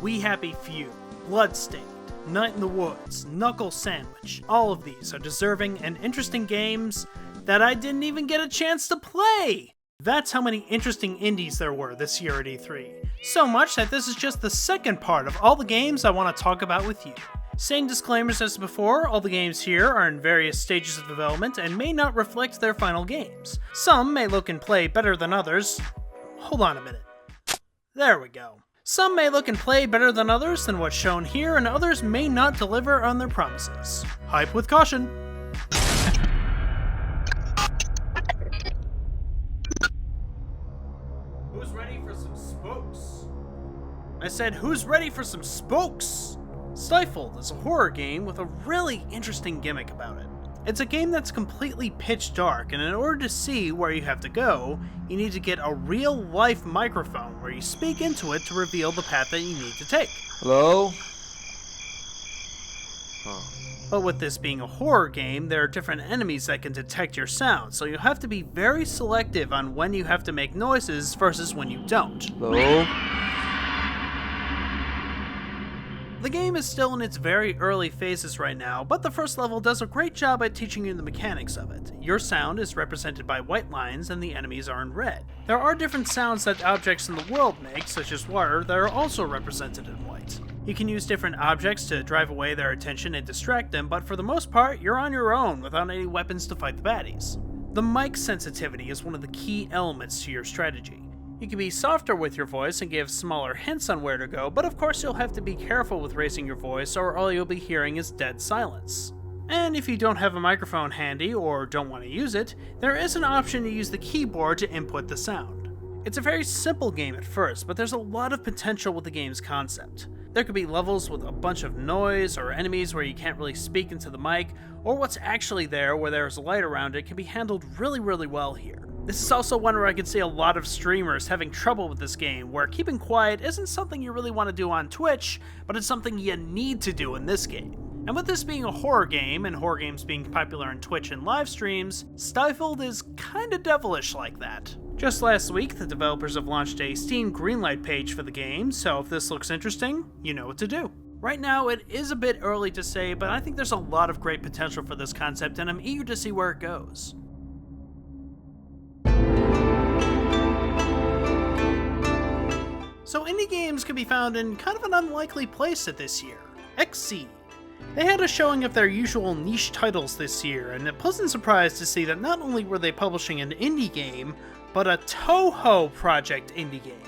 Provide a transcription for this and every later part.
We Happy Few, Bloodstained, Night in the Woods, Knuckle Sandwich. All of these are deserving and interesting games that I didn't even get a chance to play! That's how many interesting indies there were this year at E3. So much that this is just the second part of all the games I want to talk about with you. Same disclaimers as before, all the games here are in various stages of development and may not reflect their final games. Some may look and play better than others. Hold on a minute. There we go. Some may look and play better than others than what's shown here, and others may not deliver on their promises. Hype with caution. Who's ready for some spooks? I said, who's ready for some spooks? Stifled is a horror game with a really interesting gimmick about it. It's a game that's completely pitch dark, and in order to see where you have to go, you need to get a real-life microphone where you speak into it to reveal the path that you need to take. Hello? Oh. But with this being a horror game, there are different enemies that can detect your sound, so you'll have to be very selective on when you have to make noises versus when you don't. Hello? The game is still in its very early phases right now, but the first level does a great job at teaching you the mechanics of it. Your sound is represented by white lines and the enemies are in red. There are different sounds that objects in the world make, such as water, that are also represented in white. You can use different objects to drive away their attention and distract them, but for the most part, you're on your own without any weapons to fight the baddies. The mic sensitivity is one of the key elements to your strategy. You can be softer with your voice and give smaller hints on where to go, but of course you'll have to be careful with raising your voice or all you'll be hearing is dead silence. And if you don't have a microphone handy or don't want to use it, there is an option to use the keyboard to input the sound. It's a very simple game at first, but there's a lot of potential with the game's concept. There could be levels with a bunch of noise or enemies where you can't really speak into the mic, or what's actually there where there's light around it can be handled really well here. This is also one where I could see a lot of streamers having trouble with this game, where keeping quiet isn't something you really want to do on Twitch, but it's something you need to do in this game. And with this being a horror game, and horror games being popular on Twitch and live streams, Stifled is kinda devilish like that. Just last week, the developers have launched a Steam Greenlight page for the game, so if this looks interesting, you know what to do. Right now, it is a bit early to say, but I think there's a lot of great potential for this concept, and I'm eager to see where it goes. So indie games can be found in kind of an unlikely place at this year, XSEED. They had a showing of their usual niche titles this year, and a pleasant surprise to see that not only were they publishing an indie game, but a Touhou Project indie game.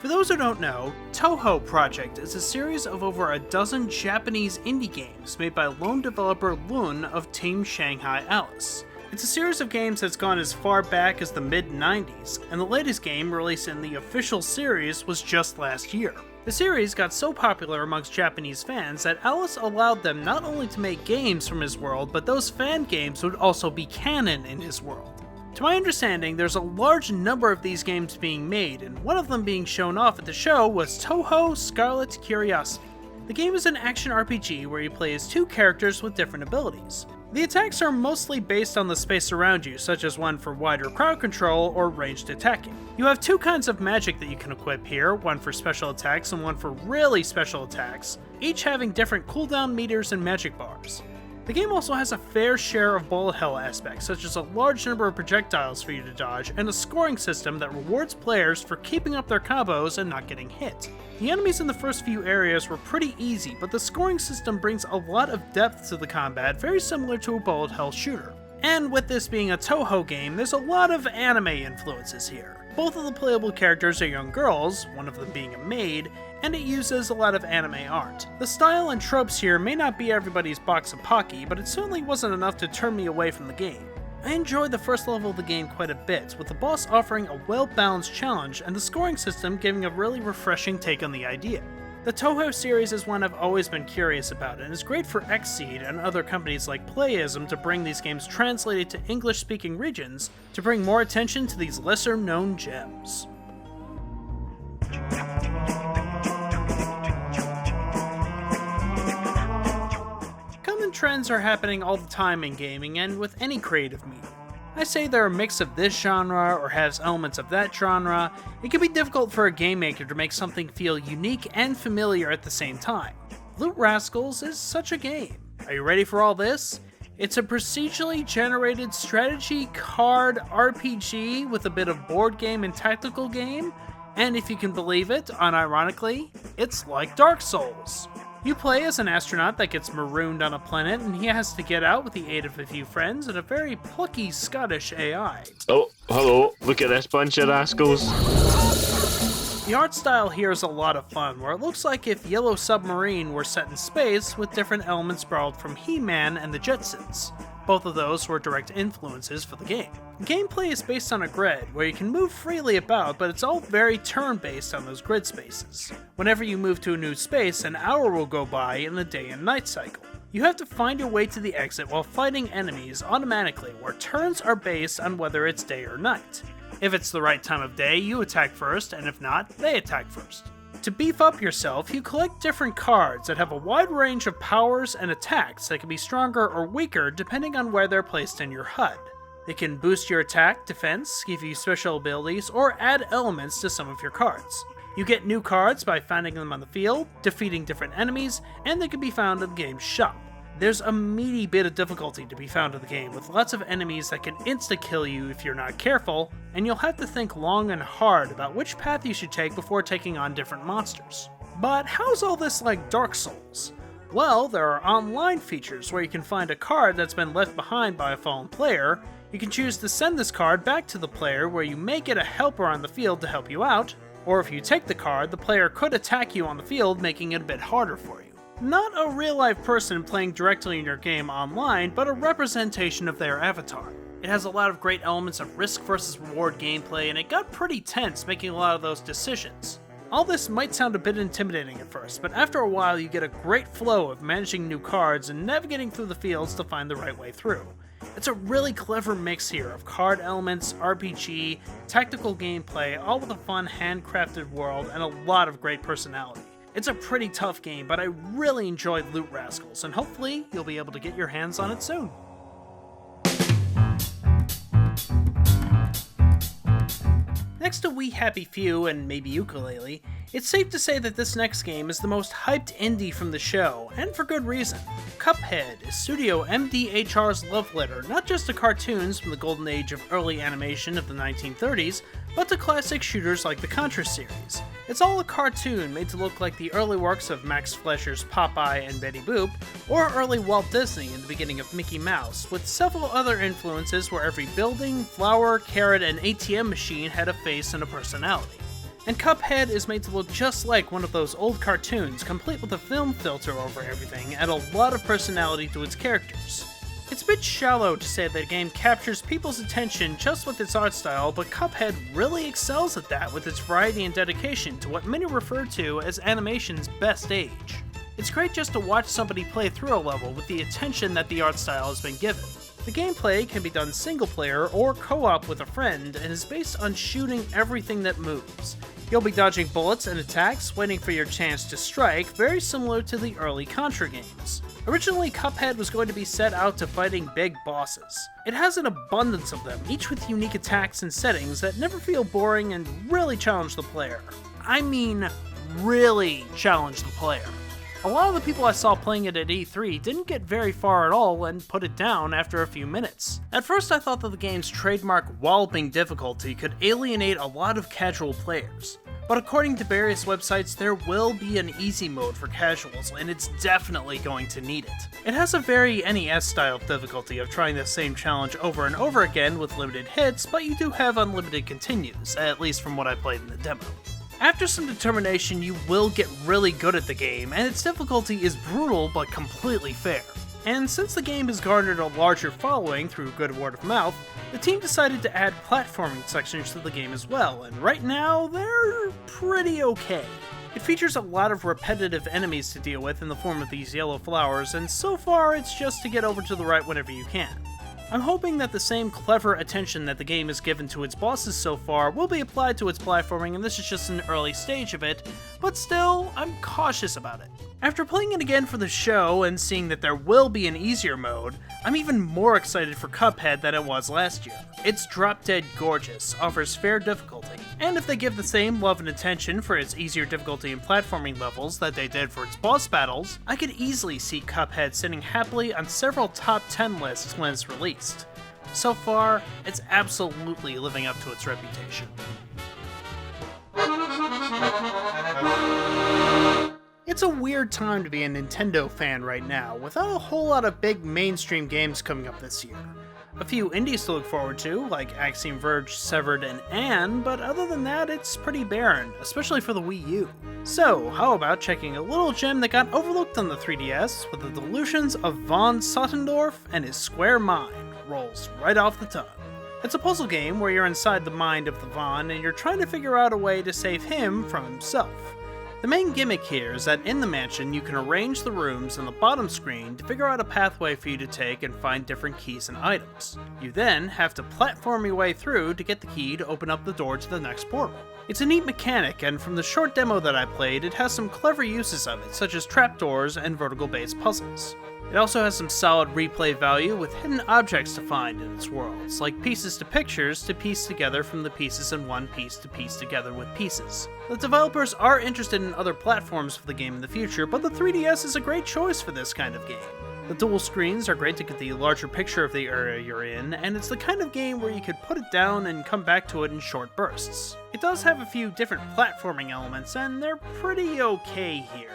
For those who don't know, Touhou Project is a series of over a dozen Japanese indie games made by lone developer Lun of Team Shanghai Alice. It's a series of games that's gone as far back as the mid-90s, and the latest game released in the official series was just last year. The series got so popular amongst Japanese fans that Alice allowed them not only to make games from his world, but those fan games would also be canon in his world. To my understanding, there's a large number of these games being made, and one of them being shown off at the show was Touhou Scarlets Curiosity. The game is an action RPG where you play as two characters with different abilities. The attacks are mostly based on the space around you, such as one for wider crowd control or ranged attacking. You have two kinds of magic that you can equip here, one for special attacks and one for really special attacks, each having different cooldown meters and magic bars. The game also has a fair share of bullet hell aspects, such as a large number of projectiles for you to dodge, and a scoring system that rewards players for keeping up their combos and not getting hit. The enemies in the first few areas were pretty easy, but the scoring system brings a lot of depth to the combat, very similar to a bullet hell shooter. And with this being a Touhou game, there's a lot of anime influences here. Both of the playable characters are young girls, one of them being a maid, and it uses a lot of anime art. The style and tropes here may not be everybody's box of Pocky, but it certainly wasn't enough to turn me away from the game. I enjoyed the first level of the game quite a bit, with the boss offering a well-balanced challenge and the scoring system giving a really refreshing take on the idea. The Touhou series is one I've always been curious about, and is great for XSEED and other companies like Playism to bring these games translated to English-speaking regions to bring more attention to these lesser-known gems. Common trends are happening all the time in gaming and with any creative medium. I say they're a mix of this genre or has elements of that genre. It can be difficult for a game maker to make something feel unique and familiar at the same time. Loot Rascals is such a game. Are you ready for all this? It's a procedurally generated strategy card RPG with a bit of board game and tactical game, and if you can believe it, unironically, it's like Dark Souls. You play as an astronaut that gets marooned on a planet, and he has to get out with the aid of a few friends and a very plucky Scottish AI. Oh, hello, look at this bunch of rascals. The art style here is a lot of fun, where it looks like if Yellow Submarine were set in space with different elements borrowed from He-Man and the Jetsons. Both of those were direct influences for the game. Gameplay is based on a grid, where you can move freely about, but it's all very turn-based on those grid spaces. Whenever you move to a new space, an hour will go by in the day and night cycle. You have to find your way to the exit while fighting enemies automatically, where turns are based on whether it's day or night. If it's the right time of day, you attack first, and if not, they attack first. To beef up yourself, you collect different cards that have a wide range of powers and attacks that can be stronger or weaker depending on where they're placed in your HUD. They can boost your attack, defense, give you special abilities, or add elements to some of your cards. You get new cards by finding them on the field, defeating different enemies, and they can be found in the game's shop. There's a meaty bit of difficulty to be found in the game, with lots of enemies that can insta-kill you if you're not careful, and you'll have to think long and hard about which path you should take before taking on different monsters. But how's all this like Dark Souls? Well, there are online features where you can find a card that's been left behind by a fallen player. You can choose to send this card back to the player, where you may get a helper on the field to help you out, or if you take the card, the player could attack you on the field, making it a bit harder for you. Not a real-life person playing directly in your game online, but a representation of their avatar. It has a lot of great elements of risk versus reward gameplay, and it got pretty tense making a lot of those decisions. All this might sound a bit intimidating at first, but after a while you get a great flow of managing new cards and navigating through the fields to find the right way through. It's a really clever mix here of card elements, RPG, tactical gameplay, all with a fun handcrafted world and a lot of great personality. It's a pretty tough game, but I really enjoyed Loot Rascals, and hopefully you'll be able to get your hands on it soon. Next to We Happy Few and maybe Ukulele, it's safe to say that this next game is the most hyped indie from the show, and for good reason. Cuphead is Studio MDHR's love letter not just to cartoons from the golden age of early animation of the 1930s, but to classic shooters like the Contra series. It's all a cartoon made to look like the early works of Max Fleischer's Popeye and Betty Boop, or early Walt Disney in the beginning of Mickey Mouse, with several other influences where every building, flower, carrot, and ATM machine had a face and a personality. And Cuphead is made to look just like one of those old cartoons, complete with a film filter over everything and a lot of personality to its characters. It's a bit shallow to say that the game captures people's attention just with its art style, but Cuphead really excels at that with its variety and dedication to what many refer to as animation's best age. It's great just to watch somebody play through a level with the attention that the art style has been given. The gameplay can be done single player or co-op with a friend and is based on shooting everything that moves. You'll be dodging bullets and attacks, waiting for your chance to strike, very similar to the early Contra games. Originally, Cuphead was going to be set out to fighting big bosses. It has an abundance of them, each with unique attacks and settings that never feel boring and really challenge the player. I mean, really challenge the player. A lot of the people I saw playing it at E3 didn't get very far at all and put it down after a few minutes. At first I thought that the game's trademark walloping difficulty could alienate a lot of casual players. But according to various websites, there will be an easy mode for casuals, and it's definitely going to need it. It has a very NES-style difficulty of trying the same challenge over and over again with limited hits, but you do have unlimited continues, at least from what I played in the demo. After some determination, you will get really good at the game, and its difficulty is brutal but completely fair. And since the game has garnered a larger following through good word of mouth, the team decided to add platforming sections to the game as well, and right now, they're pretty okay. It features a lot of repetitive enemies to deal with in the form of these yellow flowers, and so far it's just to get over to the right whenever you can. I'm hoping that the same clever attention that the game has given to its bosses so far will be applied to its platforming, and this is just an early stage of it, but still, I'm cautious about it. After playing it again for the show and seeing that there will be an easier mode, I'm even more excited for Cuphead than I was last year. It's drop-dead gorgeous, offers fair difficulty, and if they give the same love and attention for its easier difficulty and platforming levels that they did for its boss battles, I could easily see Cuphead sitting happily on several top 10 lists when it's released. So far, it's absolutely living up to its reputation. It's a weird time to be a Nintendo fan right now, without a whole lot of big mainstream games coming up this year. A few indies to look forward to, like Axiom Verge, Severed, and Anne, but other than that, it's pretty barren, especially for the Wii U. So, how about checking a little gem that got overlooked on the 3DS with the Delusions of von Sottendorff and his Square Mind rolls right off the tongue. It's a puzzle game where you're inside the mind of the Von and you're trying to figure out a way to save him from himself. The main gimmick here is that in the mansion you can arrange the rooms on the bottom screen to figure out a pathway for you to take and find different keys and items. You then have to platform your way through to get the key to open up the door to the next portal. It's a neat mechanic, and from the short demo that I played, it has some clever uses of it, such as trapdoors and vertical-based puzzles. It also has some solid replay value with hidden objects to find in its worlds, like pieces to pictures to piece together from the pieces in one piece to piece together with pieces. The developers are interested in other platforms for the game in the future, but the 3DS is a great choice for this kind of game. The dual screens are great to get the larger picture of the area you're in, and it's the kind of game where you could put it down and come back to it in short bursts. It does have a few different platforming elements, and they're pretty okay here.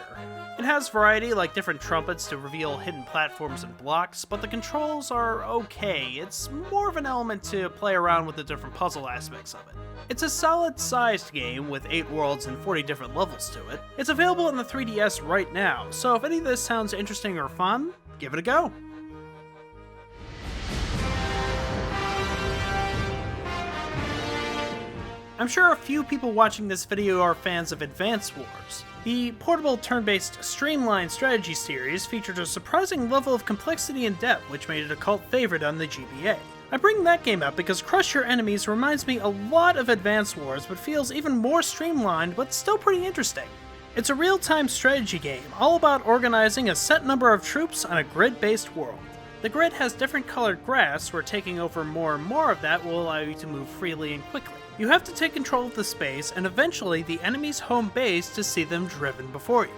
It has variety, like different trumpets to reveal hidden platforms and blocks, but the controls are okay. It's more of an element to play around with the different puzzle aspects of it. It's a solid-sized game with 8 worlds and 40 different levels to it. It's available on the 3DS right now, so if any of this sounds interesting or fun, give it a go. I'm sure a few people watching this video are fans of Advance Wars. The portable turn-based streamlined strategy series featured a surprising level of complexity and depth, which made it a cult favorite on the GBA. I bring that game up because Crush Your Enemies reminds me a lot of Advance Wars, but feels even more streamlined, but still pretty interesting. It's a real-time strategy game, all about organizing a set number of troops on a grid-based world. The grid has different colored grass, where taking over more and more of that will allow you to move freely and quickly. You have to take control of the space and eventually the enemy's home base to see them driven before you.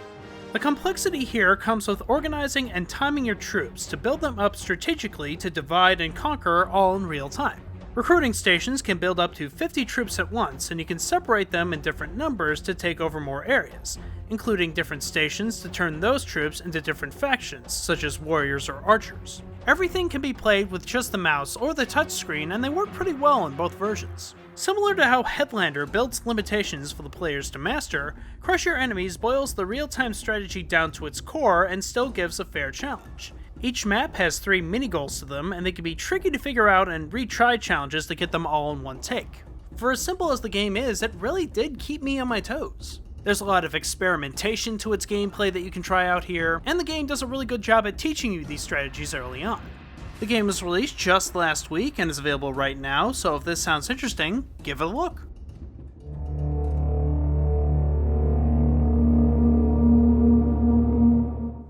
The complexity here comes with organizing and timing your troops to build them up strategically to divide and conquer all in real time. Recruiting stations can build up to 50 troops at once, and you can separate them in different numbers to take over more areas, including different stations to turn those troops into different factions, such as warriors or archers. Everything can be played with just the mouse or the touchscreen, and they work pretty well in both versions. Similar to how Headlander builds limitations for the players to master, Crush Your Enemies boils the real-time strategy down to its core and still gives a fair challenge. Each map has 3 mini-goals to them, and they can be tricky to figure out and retry challenges to get them all in one take. For as simple as the game is, it really did keep me on my toes. There's a lot of experimentation to its gameplay that you can try out here, and the game does a really good job at teaching you these strategies early on. The game was released just last week and is available right now, so if this sounds interesting, give it a look.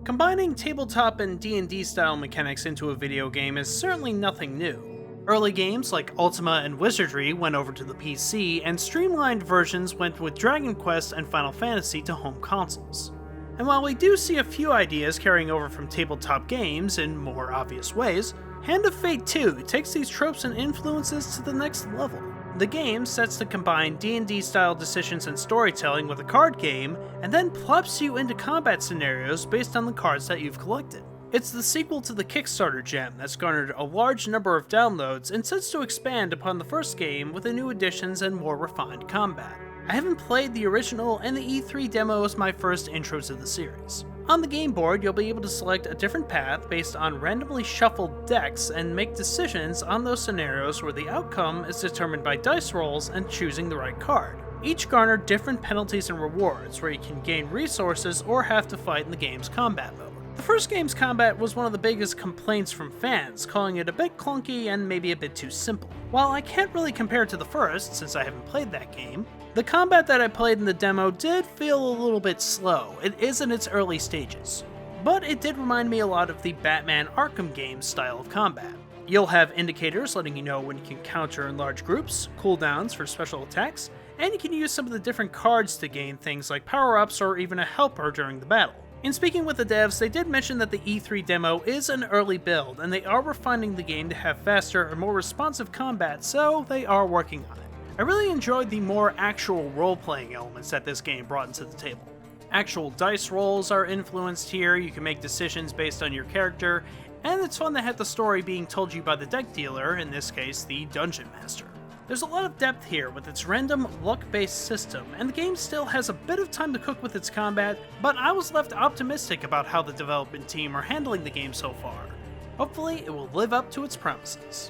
Combining tabletop and D&D style mechanics into a video game is certainly nothing new. Early games like Ultima and Wizardry went over to the PC, and streamlined versions went with Dragon Quest and Final Fantasy to home consoles. And while we do see a few ideas carrying over from tabletop games in more obvious ways, Hand of Fate 2 takes these tropes and influences to the next level. The game sets to combine D&D style decisions and storytelling with a card game, and then plops you into combat scenarios based on the cards that you've collected. It's the sequel to the Kickstarter gem that's garnered a large number of downloads and sets to expand upon the first game with the new additions and more refined combat. I haven't played the original, and the E3 demo is my first intro to the series. On the game board, you'll be able to select a different path based on randomly shuffled decks and make decisions on those scenarios where the outcome is determined by dice rolls and choosing the right card. Each garner different penalties and rewards where you can gain resources or have to fight in the game's combat mode. The first game's combat was one of the biggest complaints from fans, calling it a bit clunky and maybe a bit too simple. While I can't really compare it to the first, since I haven't played that game, The combat that I played in the demo did feel a little bit slow. It is in its early stages, but it did remind me a lot of the Batman Arkham games style of combat. You'll have indicators letting you know when you can counter in large groups, cooldowns for special attacks, and you can use some of the different cards to gain things like power-ups or even a helper during the battle. In speaking with the devs, they did mention that the E3 demo is an early build, and they are refining the game to have faster and more responsive combat, so they are working on it. I really enjoyed the more actual role-playing elements that this game brought into the table. Actual dice rolls are influenced here, you can make decisions based on your character, and it's fun to have the story being told you by the deck dealer, in this case the Dungeon Master. There's a lot of depth here with its random luck-based system, and the game still has a bit of time to cook with its combat, but I was left optimistic about how the development team are handling the game so far. Hopefully it will live up to its promises.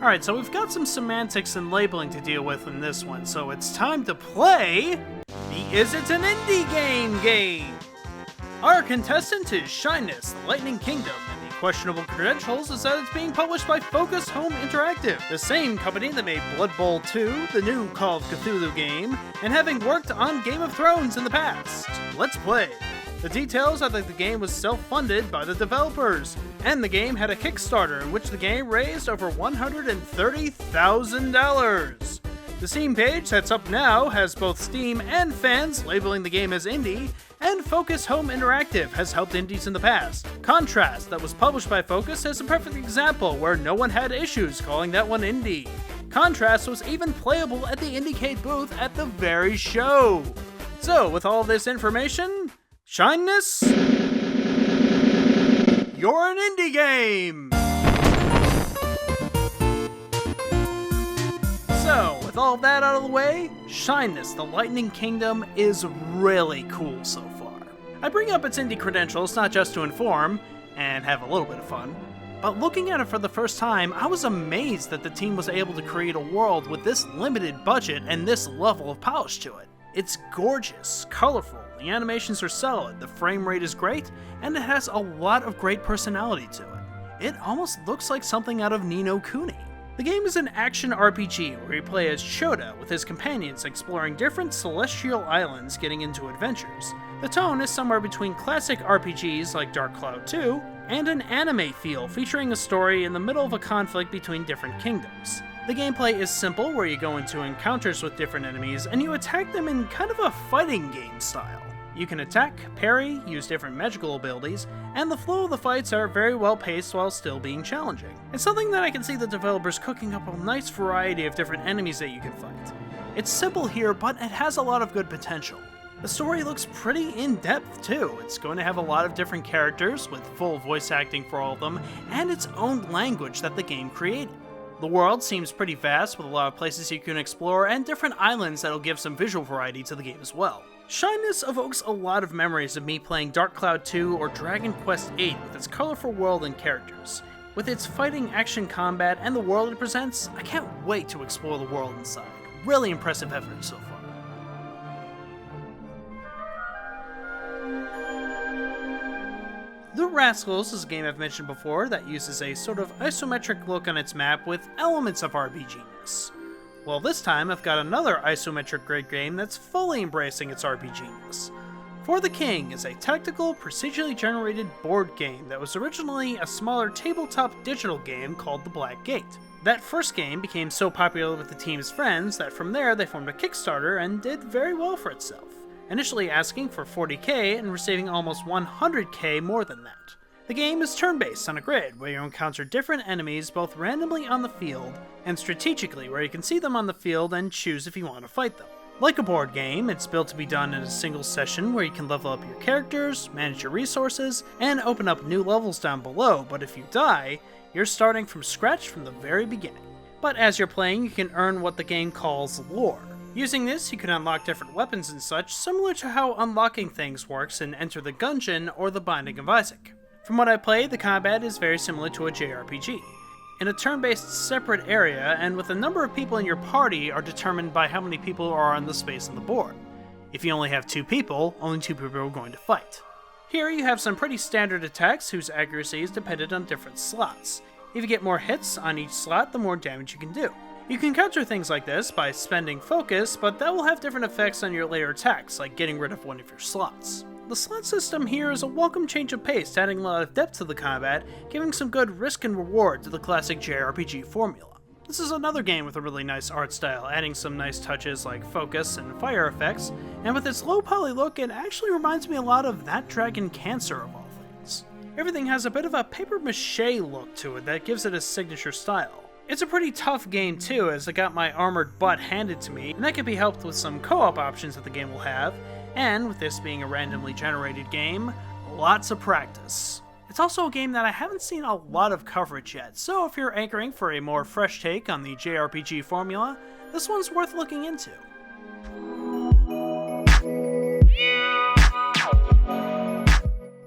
Alright, so we've got some semantics and labeling to deal with in this one, so it's time to play the Is It an Indie game? Our contestant is Shyness, the Lightning Kingdom, and the questionable credentials is that it's being published by Focus Home Interactive, the same company that made Blood Bowl 2, the new Call of Cthulhu game, and having worked on Game of Thrones in the past. Let's play! The details are that the game was self-funded by the developers, and the game had a Kickstarter in which the game raised over $130,000. The Steam page that's up now has both Steam and fans labeling the game as indie, and Focus Home Interactive has helped indies in the past. Contrast, that was published by Focus, is a perfect example where no one had issues calling that one indie. Contrast was even playable at the Indiecade booth at the very show. So, with all this information, Shyness, you're an indie game! So, with all that out of the way, Shyness, the Lightning Kingdom is really cool so far. I bring up its indie credentials not just to inform, and have a little bit of fun, but looking at it for the first time, I was amazed that the team was able to create a world with this limited budget and this level of polish to it. It's gorgeous, colorful, the animations are solid, the frame rate is great, and it has a lot of great personality to it. It almost looks like something out of Ni no Kuni. The game is an action RPG where you play as Shota with his companions exploring different celestial islands getting into adventures. The tone is somewhere between classic RPGs like Dark Cloud 2 and an anime feel featuring a story in the middle of a conflict between different kingdoms. The gameplay is simple where you go into encounters with different enemies and you attack them in kind of a fighting game style. You can attack, parry, use different magical abilities, and the flow of the fights are very well paced while still being challenging. It's something that I can see the developers cooking up a nice variety of different enemies that you can fight. It's simple here, but it has a lot of good potential. The story looks pretty in-depth too. It's going to have a lot of different characters with full voice acting for all of them, and its own language that the game created. The world seems pretty vast with a lot of places you can explore and different islands that'll give some visual variety to the game as well. Shyness evokes a lot of memories of me playing Dark Cloud 2 or Dragon Quest VIII with its colorful world and characters. With its fighting action combat and the world it presents, I can't wait to explore the world inside. Really impressive effort so far. The Rascals is a game I've mentioned before that uses a sort of isometric look on its map with elements of RPGness. Well, this time I've got another isometric grid game that's fully embracing its RPGness. For the King is a tactical, procedurally generated board game that was originally a smaller tabletop digital game called The Black Gate. That first game became so popular with the team's friends that from there they formed a Kickstarter and did very well for itself, initially asking for $40,000 and receiving almost $100,000 more than that. The game is turn-based on a grid where you encounter different enemies both randomly on the field and strategically where you can see them on the field and choose if you want to fight them. Like a board game, it's built to be done in a single session where you can level up your characters, manage your resources, and open up new levels down below, but if you die, you're starting from scratch from the very beginning. But as you're playing, you can earn what the game calls lore. Using this, you can unlock different weapons and such, similar to how unlocking things works in Enter the Gungeon or The Binding of Isaac. From what I played, the combat is very similar to a JRPG. In a turn-based separate area, and with the number of people in your party are determined by how many people are on the space on the board. If you only have 2 people, only 2 people are going to fight. Here you have some pretty standard attacks whose accuracy is dependent on different slots. If you get more hits on each slot, the more damage you can do. You can counter things like this by spending focus, but that will have different effects on your later attacks, like getting rid of one of your slots. The slot system here is a welcome change of pace, adding a lot of depth to the combat, giving some good risk and reward to the classic JRPG formula. This is another game with a really nice art style, adding some nice touches like focus and fire effects, and with its low poly look, it actually reminds me a lot of That Dragon Cancer of all things. Everything has a bit of a paper mache look to it that gives it a signature style. It's a pretty tough game too, as I got my armored butt handed to me, and that can be helped with some co-op options that the game will have, and with this being a randomly generated game, lots of practice. It's also a game that I haven't seen a lot of coverage yet, so if you're anchoring for a more fresh take on the JRPG formula, this one's worth looking into.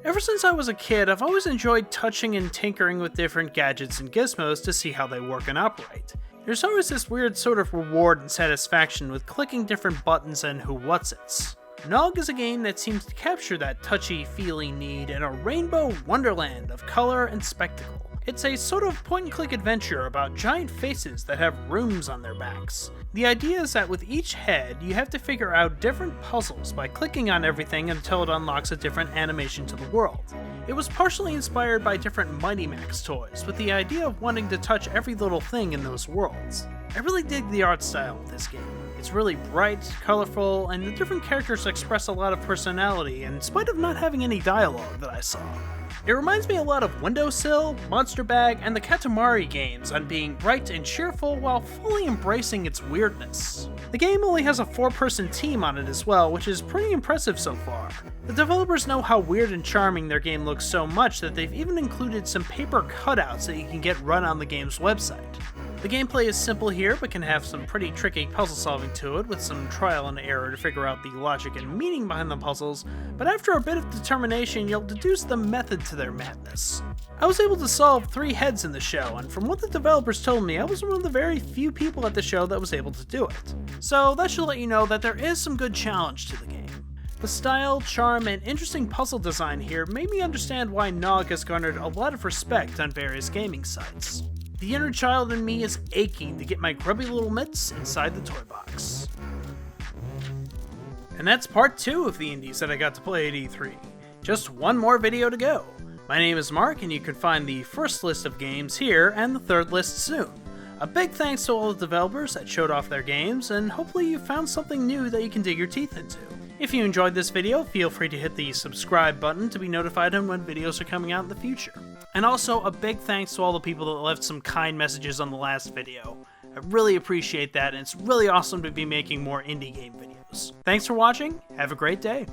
Ever since I was a kid, I've always enjoyed touching and tinkering with different gadgets and gizmos to see how they work and operate. There's always this weird sort of reward and satisfaction with clicking different buttons and who-what's-its. GNOG is a game that seems to capture that touchy-feely need in a rainbow wonderland of color and spectacle. It's a sort of point-and-click adventure about giant faces that have rooms on their backs. The idea is that with each head, you have to figure out different puzzles by clicking on everything until it unlocks a different animation to the world. It was partially inspired by different Mighty Max toys, with the idea of wanting to touch every little thing in those worlds. I really dig the art style of this game. It's really bright, colorful, and the different characters express a lot of personality, in spite of not having any dialogue that I saw. It reminds me a lot of Windowsill, Monster Bag, and the Katamari games on being bright and cheerful while fully embracing its weirdness. The game only has a 4-person team on it as well, which is pretty impressive so far. The developers know how weird and charming their game looks so much that they've even included some paper cutouts that you can get run on the game's website. The gameplay is simple here, but can have some pretty tricky puzzle solving to it, with some trial and error to figure out the logic and meaning behind the puzzles, but after a bit of determination, you'll deduce the method to their madness. I was able to solve 3 heads in the show, and from what the developers told me, I was one of the very few people at the show that was able to do it. So that should let you know that there is some good challenge to the game. The style, charm, and interesting puzzle design here made me understand why GNOG has garnered a lot of respect on various gaming sites. The inner child in me is aching to get my grubby little mitts inside the toy box. And that's part 2 of the indies that I got to play at E3. Just one more video to go. My name is Mark, and you can find the first list of games here and the third list soon. A big thanks to all the developers that showed off their games, and hopefully you found something new that you can dig your teeth into. If you enjoyed this video, feel free to hit the subscribe button to be notified on when videos are coming out in the future. And also, a big thanks to all the people that left some kind messages on the last video. I really appreciate that, and it's really awesome to be making more indie game videos. Thanks for watching, have a great day!